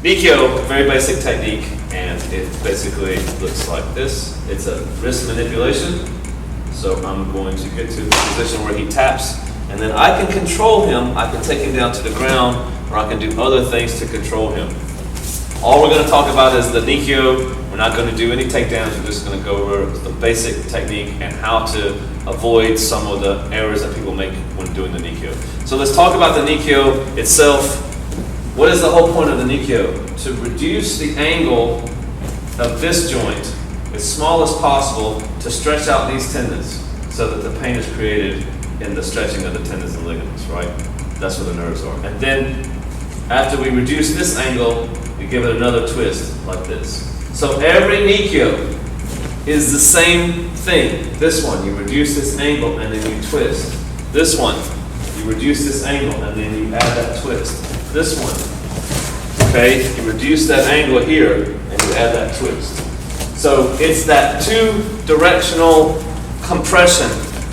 Nikkyo, very basic technique, and it basically looks like this. It's a wrist manipulation. So I'm going to get to the position where he taps, and then I can control him. I can take him down to the ground, or I can do other things to control him. All we're going to talk about is the Nikkyo. We're not going to do any takedowns. We're just going to go over the basic technique and how to avoid some of the errors that people make when doing the Nikkyo. So let's talk about the Nikkyo itself. What is the whole point of the Nikkyo? To reduce the angle of this joint as small as possible to stretch out these tendons so that the pain is created in the stretching of the tendons and ligaments, right? That's where the nerves are. And then after we reduce this angle, we give it another twist like this. So every Nikkyo is the same thing. This one, you reduce this angle and then you twist. This one, you reduce this angle and then you add that twist. This one, okay, you reduce that angle here and you add that twist. So it's that two-directional compression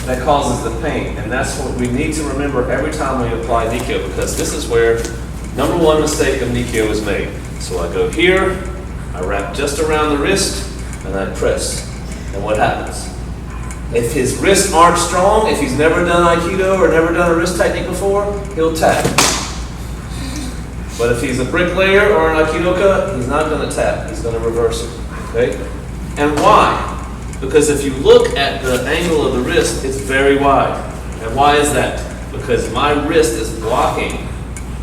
that causes the pain, and that's what we need to remember every time we apply Nikkyo, because this is where number one mistake of Nikkyo is made. So I go here, I wrap just around the wrist, and I press. And what happens? If his wrists aren't strong, if he's never done Aikido or never done a wrist technique before, he'll tap. But if he's a bricklayer or an Aikidoka, he's not going to tap. He's going to reverse it. Okay? And why? Because if you look at the angle of the wrist, it's very wide. And why is that? Because my wrist is blocking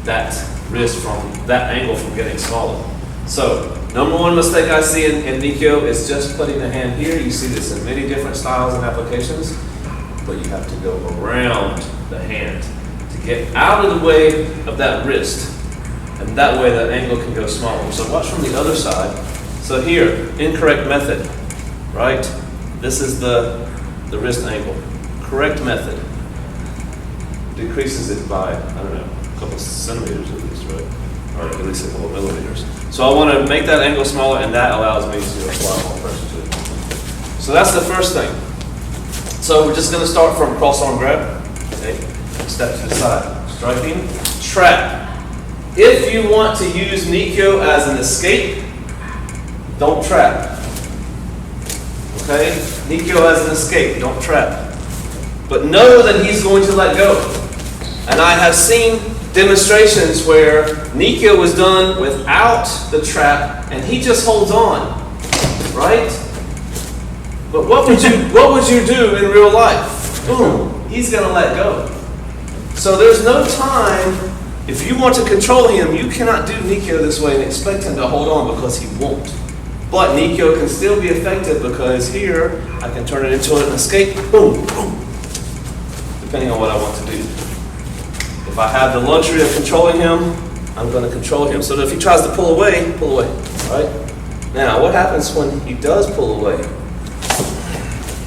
that wrist from that angle from getting smaller. So, number one mistake I see in Nikkyo is just putting the hand here. You see this in many different styles and applications, but you have to go around the hand to get out of the way of that wrist. And that way that angle can go smaller. So watch from the other side. So here, incorrect method, right? This is the wrist angle. Correct method decreases it by, I don't know, a couple centimeters at least, right? Or at least a couple millimeters. So I want to make that angle smaller, and that allows me to apply more pressure to it. So that's the first thing. So we're just going to start from cross arm grab. Okay, step to the side, striking, trap. If you want to use Nikkyo as an escape, don't trap. Okay? Nikkyo as an escape, don't trap. But know that he's going to let go. And I have seen demonstrations where Nikkyo was done without the trap and he just holds on. Right? But what would you do in real life? Boom, he's gonna let go. So there's no time. If you want to control him, you cannot do Nikkyo this way and expect him to hold on, because he won't. But Nikkyo can still be effective because here, I can turn it into an escape, boom, boom, depending on what I want to do. If I have the luxury of controlling him, I'm going to control him. So that if he tries to pull away, right? Now, what happens when he does pull away?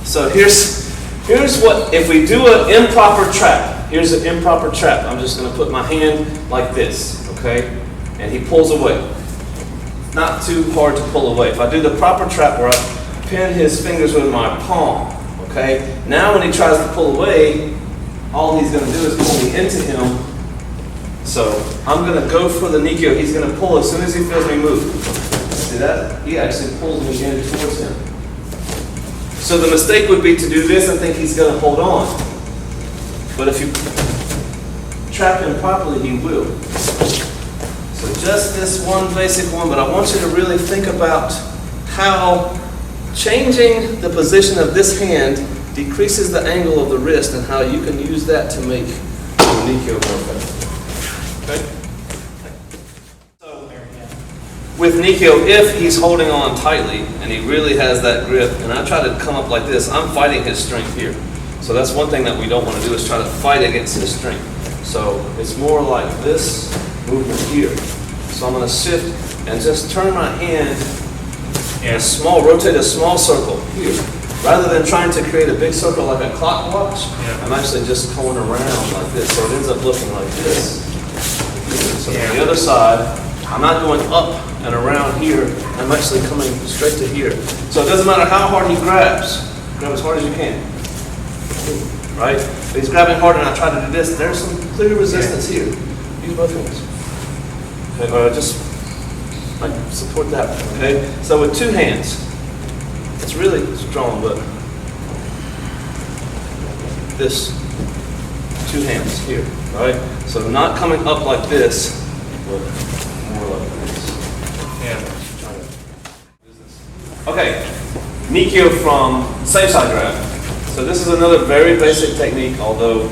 So here's what, if we do an improper trap, here's an improper trap. I'm just going to put my hand like this, okay? And he pulls away. Not too hard to pull away. If I do the proper trap where I pin his fingers with my palm, okay? Now when he tries to pull away, all he's going to do is pull me into him. So I'm going to go for the Nikkyo. He's going to pull as soon as he feels me move. See that? He actually pulls me in towards him. So the mistake would be to do this and think he's going to hold on. But if you trap him properly, he will. So just this one basic one, but I want you to really think about how changing the position of this hand decreases the angle of the wrist and how you can use that to make the Nikkyo more effective. Okay? So with Nikkyo, if he's holding on tightly and he really has that grip, and I try to come up like this, I'm fighting his strength here. So that's one thing that we don't want to do, is try to fight against his strength. So it's more like this movement here. So I'm going to shift and just turn my hand and rotate a small circle here. Rather than trying to create a big circle like a clock watch, I'm actually just going around like this. So it ends up looking like this. So on the other side, I'm not going up and around here. I'm actually coming straight to here. So it doesn't matter how hard he grabs. Grab as hard as you can. Right? If he's grabbing hard and I try to do this, there's some clear resistance here. Use both hands. Okay, just like support that, okay? So with two hands, it's really strong, but this, two hands here, right? So not coming up like this, but more like this. Yeah. Okay, Nikkyo from same side grab. So this is another very basic technique, although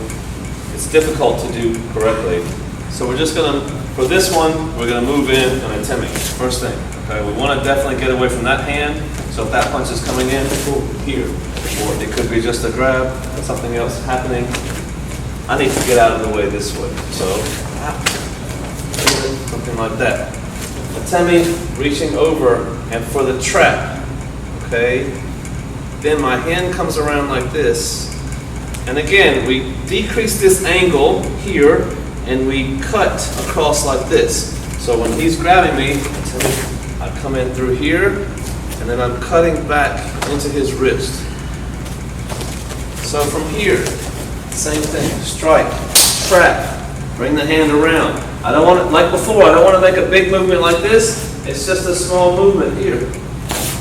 it's difficult to do correctly. So we're just gonna, for this one, we're gonna move in an atemi, first thing. Okay, we wanna definitely get away from that hand. So if that punch is coming in, here, or it could be just a grab, something else happening. I need to get out of the way this way. So, something like that. Atemi, reaching over, and for the trap, okay? Then my hand comes around like this. And again, we decrease this angle here, and we cut across like this. So when he's grabbing me, I come in through here, and then I'm cutting back into his wrist. So from here, same thing, strike, trap, bring the hand around. I don't want to, like before, I don't want to make a big movement like this. It's just a small movement here.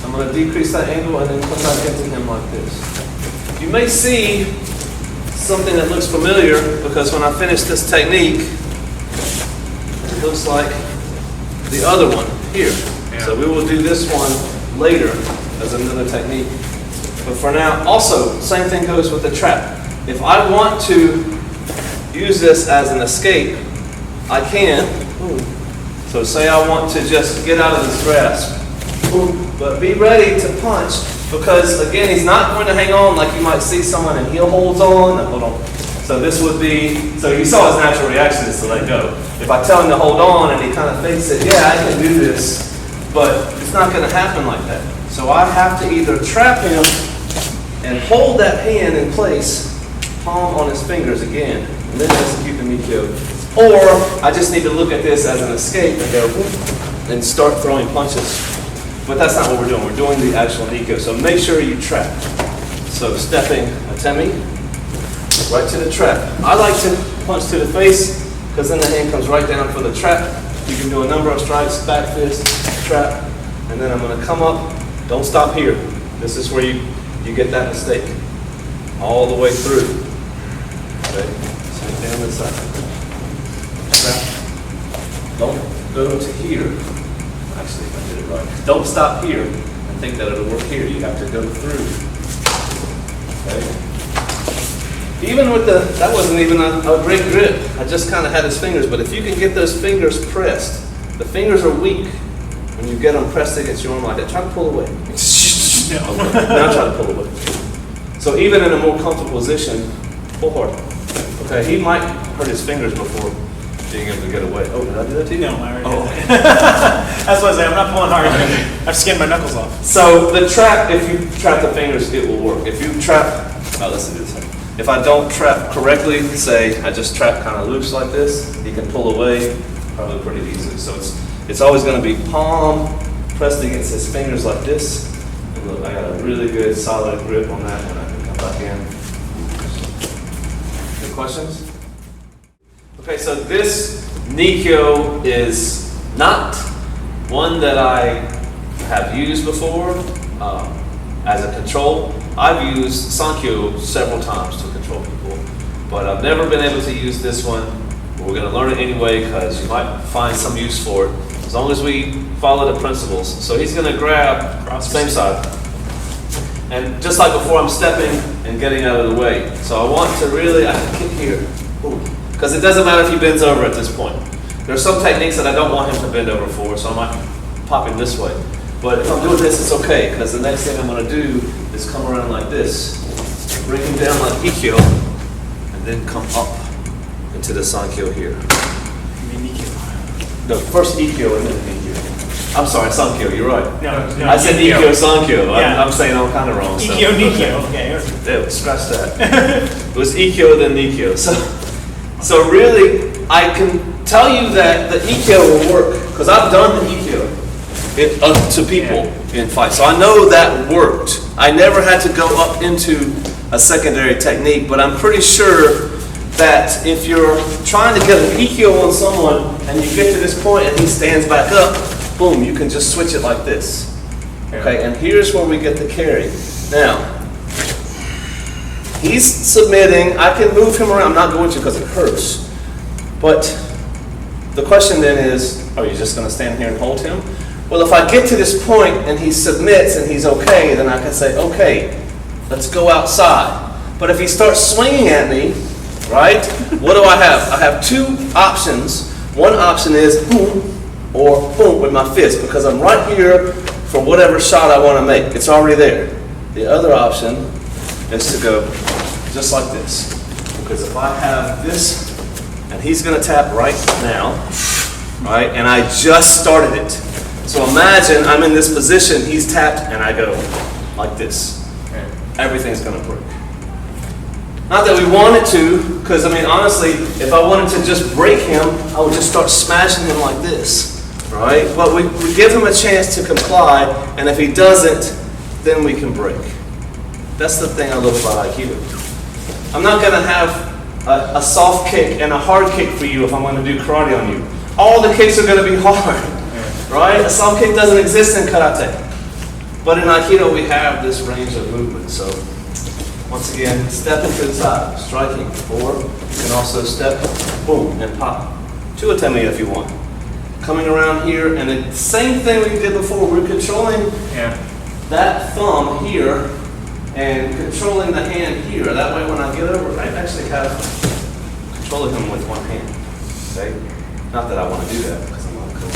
I'm going to decrease that angle and then come back into him like this. You may see something that looks familiar because when I finish this technique, it looks like the other one here. Yeah. So we will do this one later as another technique. But for now, also, same thing goes with the trap. If I want to use this as an escape, I can. So say I want to just get out of this grasp. But be ready to punch because, again, he's not going to hang on like you might see someone and heel holds on. Hold on. So this would be, so you saw his natural reaction is to let go. If I tell him to hold on and he kind of fakes it, yeah, I can do this, but it's not going to happen like that. So I have to either trap him and hold that hand in place, palm on his fingers again, and then execute the Nikkyo. Or I just need to look at this as an escape and go and start throwing punches. But that's not what we're doing. We're doing the actual Nikkyo. So make sure you trap. So stepping atemi, right to the trap. I like to punch to the face because then the hand comes right down for the trap. You can do a number of strikes, back fist, trap, and then I'm going to come up. Don't stop here. This is where you get that mistake. All the way through. Okay? Same thing on this side. Trap. Don't go to here. Actually, if I did it right. Don't stop here and think that it'll work here. You have to go through. Okay? Even with the, that wasn't even a great grip. I just kind of had his fingers, but if you can get those fingers pressed, the fingers are weak when you get them pressed against your arm like that. Try to pull away. Okay. Now try to pull away. So even in a more comfortable position, pull hard. Okay, he might hurt his fingers before being able to get away. Oh, did I do that to you? No, I already did. That's what I say, I'm not pulling hard. I've skinned my knuckles off. So the trap, if you trap the fingers, it will work. If you trap, let's do this. If I don't trap correctly, say I just trap kind of loose like this, he can pull away probably pretty easily. So it's always going to be palm pressed against his fingers like this. And look, I got a really good solid grip on that when I can come back in. Any questions? Okay, so this Nikkyo is not one that I have used before as a control. I've used Sankyo several times to control people, but I've never been able to use this one. We're going to learn it anyway because you might find some use for it as long as we follow the principles. So he's going to grab same side. And just like before, I'm stepping and getting out of the way. So I want to really, I can kick here. Because it doesn't matter if he bends over at this point. There's some techniques that I don't want him to bend over for, so I might pop him this way. But if I'm doing this, it's okay, because the next thing I'm going to do is come around like this, bring him down like Nikkyo, and then come up into the Sankyo here. You mean Nikkyo? No, first Nikkyo and then Nikkyo. I'm sorry, Sankyo, you're right. No, I said Nikkyo, Sankyo. Yeah. I'm saying I'm kind of wrong. So. Nikkyo, okay. There, scratch that. It was Ikkyo, then Nikkyo. So really, I can tell you that the Nikkyo will work, because I've done the Nikkyo to people in fights. So I know that worked. I never had to go up into a secondary technique, but I'm pretty sure that if you're trying to get an Nikkyo on someone and you get to this point and he stands back up, boom, you can just switch it like this. Okay, and here's where we get the carry. Now, he's submitting. I can move him around. I'm not going to because it hurts. But the question then is, are you just going to stand here and hold him? Well, if I get to this point and he submits and he's okay, then I can say, okay, let's go outside. But if he starts swinging at me, right, what do I have? I have two options. One option is boom or boom with my fist because I'm right here for whatever shot I want to make. It's already there. The other option is to go just like this. Because if I have this, and he's going to tap right now, right, and I just started it. So imagine I'm in this position, he's tapped, and I go like this. Everything's going to break. Not that we wanted to, because I mean, honestly, if I wanted to just break him, I would just start smashing him like this, right? But we give him a chance to comply, and if he doesn't, then we can break. That's the thing I love about Aikido. I'm not going to have a soft kick and a hard kick for you if I'm going to do karate on you. All the kicks are going to be hard, right? A soft kick doesn't exist in karate. But in Aikido, we have this range of movement. So once again, stepping to the side, striking, or you can also step, boom, and pop. To atemi if you want. Coming around here, and the same thing we did before. We're controlling that thumb here and controlling the hand here. That way when I get over, I actually have control of him with one hand. Okay? Not that I want to do that because I'm not cool.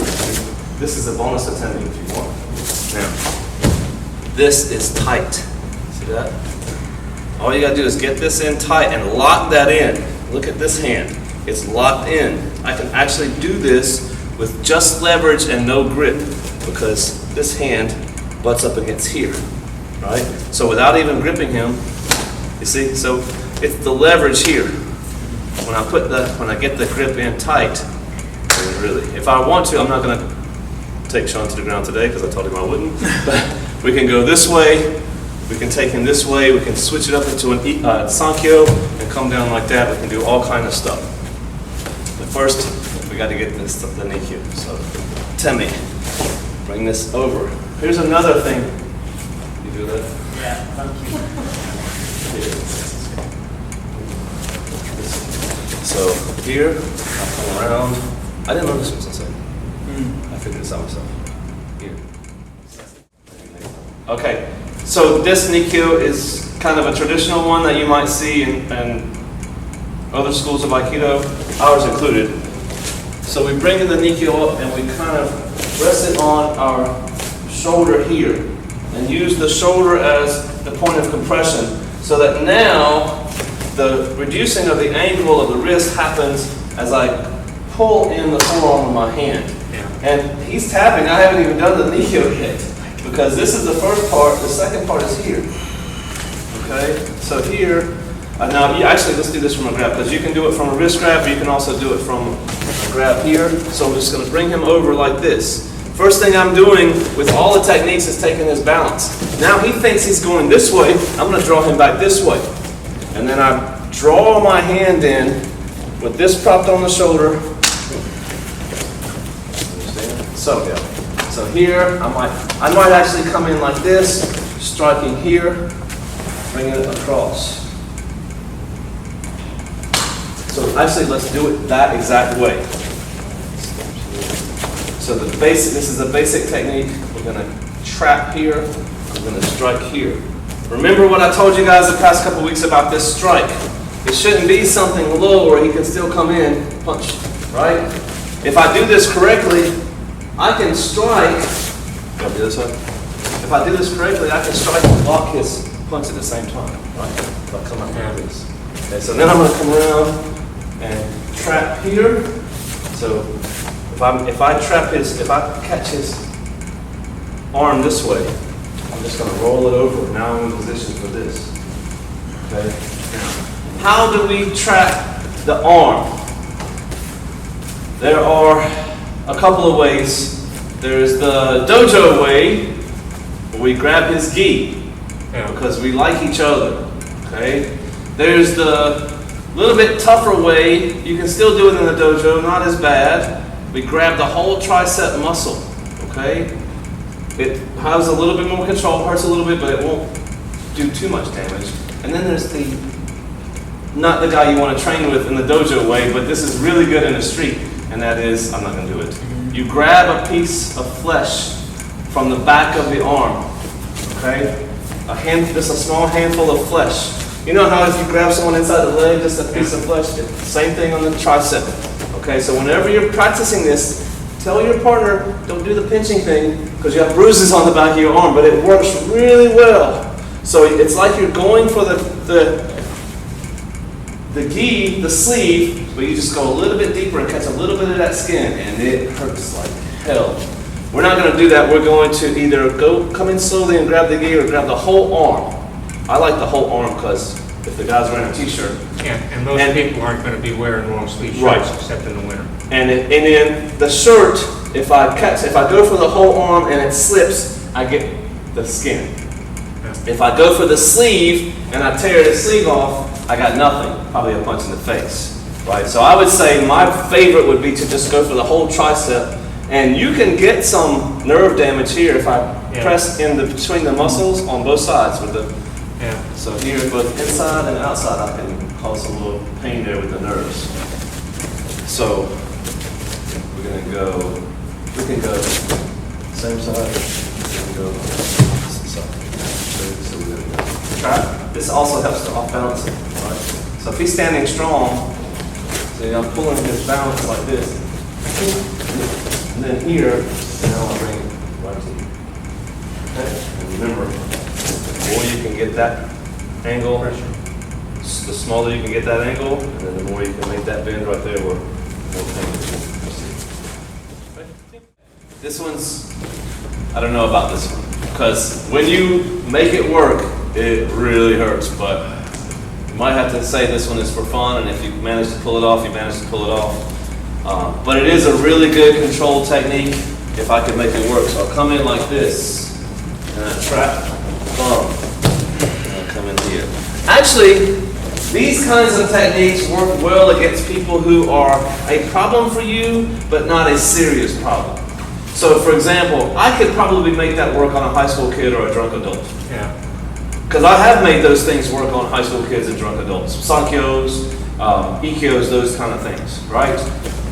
This is a bonus atemi if you want. Now, this is tight. See that? All you gotta do is get this in tight and lock that in. Look at this hand. It's locked in. I can actually do this with just leverage and no grip because this hand butts up against here, right? So without even gripping him, you see? So it's the leverage here. When I get the grip in tight, then really, if I want to, I'm not gonna take Sean to the ground today because I told him I wouldn't, but we can go this way. We can take him this way, we can switch it up into an Sankyo and come down like that. We can do all kind of stuff. But first, we got to get this the Nikkyo. So, Temi, bring this over. Here's another thing. You do that? Yeah, thank you. So, here, I come around. I didn't know this was inside. I figured this out myself. Here. Okay. So this Nikkyo is kind of a traditional one that you might see in other schools of Aikido, ours included. So we bring in the Nikkyo up and we kind of rest it on our shoulder here and use the shoulder as the point of compression so that now the reducing of the angle of the wrist happens as I pull in the forearm with my hand. And he's tapping, I haven't even done the Nikkyo yet. Because this is the first part, the second part is here. Okay, so here, now actually let's do this from a grab, because you can do it from a wrist grab, but you can also do it from a grab here. So I'm just going to bring him over like this. First thing I'm doing with all the techniques is taking his balance. Now he thinks he's going this way, I'm going to draw him back this way. And then I draw my hand in with this propped on the shoulder. So, yeah. So here, I might actually come in like this, striking here, bringing it across. So actually, let's do it that exact way. So this is a basic technique. We're going to trap here, I'm going to strike here. Remember what I told you guys the past couple weeks about this strike. It shouldn't be something low where he can still come in, punch, right? If I do this correctly, I can strike. Do this way? If I do this correctly, I can strike and block his punch at the same time, right? If I come up here like this. Okay, so then I'm going to come around and trap here. So if I catch his arm this way, I'm just going to roll it over. Now I'm in position for this. Okay. How do we trap the arm? There are a couple of ways. There's the dojo way, where we grab his gi, because we like each other, okay? There's the little bit tougher way, you can still do it in the dojo, not as bad. We grab the whole tricep muscle, okay? It has a little bit more control, hurts a little bit, but it won't do too much damage. And then there's not the guy you want to train with in the dojo way, but this is really good in the street, and that is, I'm not going to do it. You grab a piece of flesh from the back of the arm, okay? Just a small handful of flesh. You know how if you grab someone inside the leg, just a piece of flesh? Same thing on the tricep. Okay, so whenever you're practicing this, tell your partner, don't do the pinching thing, because you have bruises on the back of your arm, but it works really well. So it's like you're going for the gi, the sleeve, but you just go a little bit deeper and catch a little bit of that skin, and it hurts like hell. We're not going to do that. We're going to either come in slowly and grab the gi or grab the whole arm. I like the whole arm because if the guy's wearing a t-shirt. Yeah, and most people aren't going to be wearing long sleeve shirts, right, except in the winter. And then the shirt, if I go for the whole arm and it slips, I get the skin. Yeah. If I go for the sleeve and I tear the sleeve off, I got nothing, probably a punch in the face, right? So I would say my favorite would be to just go for the whole tricep, and you can get some nerve damage here if I press between the muscles on both sides with the. Yeah. So here, both inside and outside, I can cause some little pain there with the nerves. So we can go same side, we can go opposite side. So we're gonna go. Try. This also helps to off balance it, right? So if he's standing strong, see, I'm pulling his balance like this, and then here, and now I'll bring it right to you. Okay? And remember, the more you can get that angle, the smaller you can get that angle, and then the more you can make that bend right there where more pain you see. This one's, I don't know about this one, because when you make it work, it really hurts, but you might have to say this one is for fun, and if you manage to pull it off, you manage to pull it off. But it is a really good control technique if I can make it work. So I'll come in like this, and I trap, bump, and I'll come in here. Actually, these kinds of techniques work well against people who are a problem for you, but not a serious problem. So for example, I could probably make that work on a high school kid or a drunk adult. Yeah. Because I have made those things work on high school kids and drunk adults. Sankyos, Ikkyos, those kind of things, right?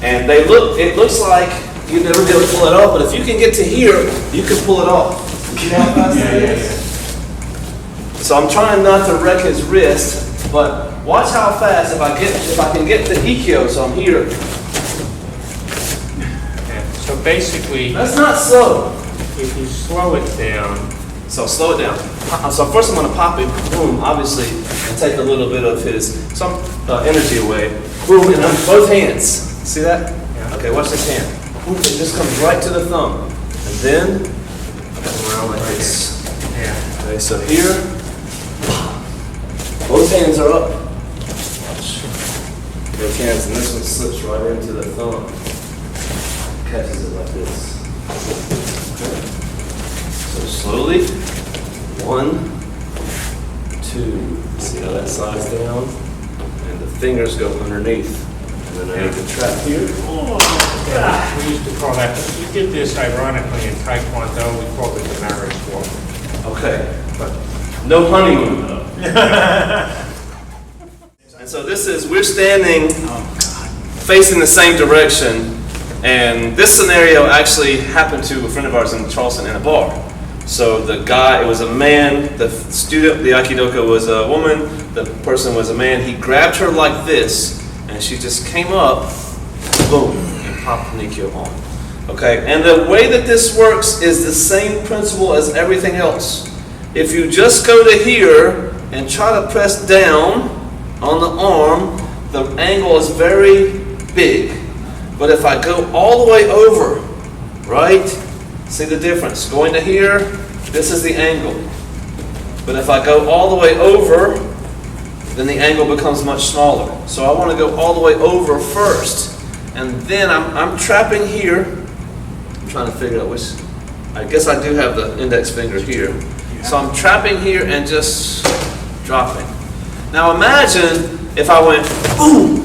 And it looks like you'd never be able to pull it off, but if you can get to here, you can pull it off. You know how fast that is? So I'm trying not to wreck his wrist, but watch how fast if I can get to Nikkyo, so I'm here. Yeah. So basically, That's not slow. if you slow it down, So slow it down. So first I'm going to pop it, boom, obviously, and take a little bit of some energy away. Boom, and on both hands. See that? Yeah. Okay, watch this hand. Boom, it just comes right to the thumb. And then, come around like this. yeah. Okay, so here, both hands are up. Watch. Both hands, and this one slips right into the thumb. Catches it like this. Okay. So slowly, 1, 2. See how that slides down? And the fingers go underneath. And then I make the trap here. Yeah, we used to call that, we did this ironically in Taekwondo, we called it the marriage walk. Okay, but no honeymoon though. And so we're standing facing the same direction, and this scenario actually happened to a friend of ours in Charleston in a bar. So the guy, it was a man, the student, the Aikidoka was a woman, the person was a man. He grabbed her like this, and she just came up, boom, and popped Nikkyo on. Okay, and the way that this works is the same principle as everything else. If you just go to here and try to press down on the arm, the angle is very big. But if I go all the way over, right? See the difference? Going to here, this is the angle. But if I go all the way over, then the angle becomes much smaller. So I want to go all the way over first. And then I'm trapping here. I'm trying to figure out which, I guess I do have the index finger here. So I'm trapping here and just dropping. Now imagine if I went boom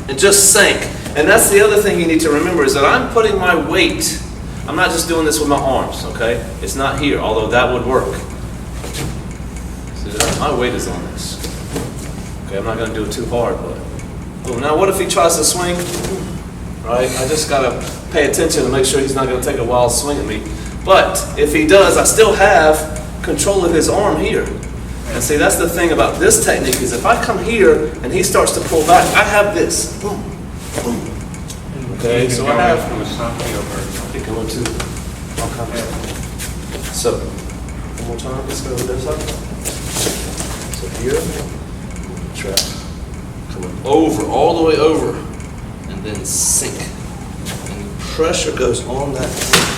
and just sank. And that's the other thing you need to remember is that I'm putting my weight I'm not just doing this with my arms, okay? It's not here, although that would work. See, my weight is on this. Okay, I'm not gonna do it too hard, but. Boom. Now what if he tries to swing? Right, I just gotta pay attention to make sure he's not gonna take a wild swing at me. But if he does, I still have control of his arm here. And see, that's the thing about this technique is if I come here and he starts to pull back, I have this. Boom, boom. Okay, so I have. I think I went to all kinds of stuff. So, one more time, let's go to this side. So here, trap. Coming over, all the way over, and then sink. And pressure goes on that.